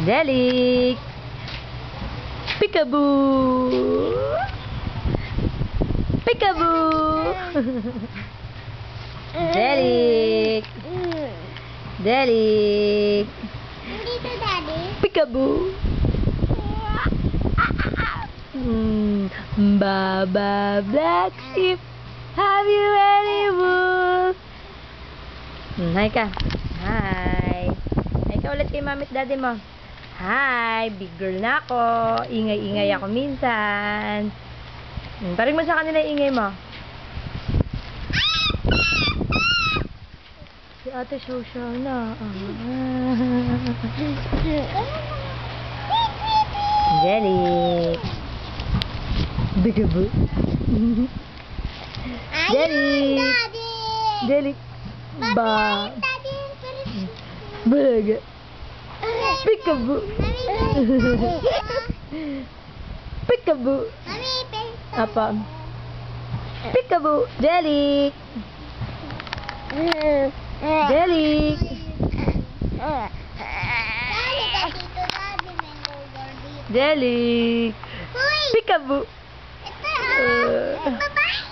Delik. Peekaboo. Peekaboo. Delik. Delik. Dito, Daddy. Peekaboo. Baba Black Sheep, have you any wool? Hi ka. Hi. Hi ka ulit kay mami at daddy mo. Hi, big girl na ako. Ingay-ingay ako minsan. Paring mo sa kanila yung ingay mo. Si ate Shaw na. Jelly. Peekaboo. Jelly. Daddy. Jelly. Ba. Daddy. Baga. Peekaboo. Peekaboo. Mami, Apa? Peekaboo. Jelly. Jelly. Daddy, dito, Daddy. Mango girl dito. Jelly. Hoy! Peekaboo. Ito, bye-bye.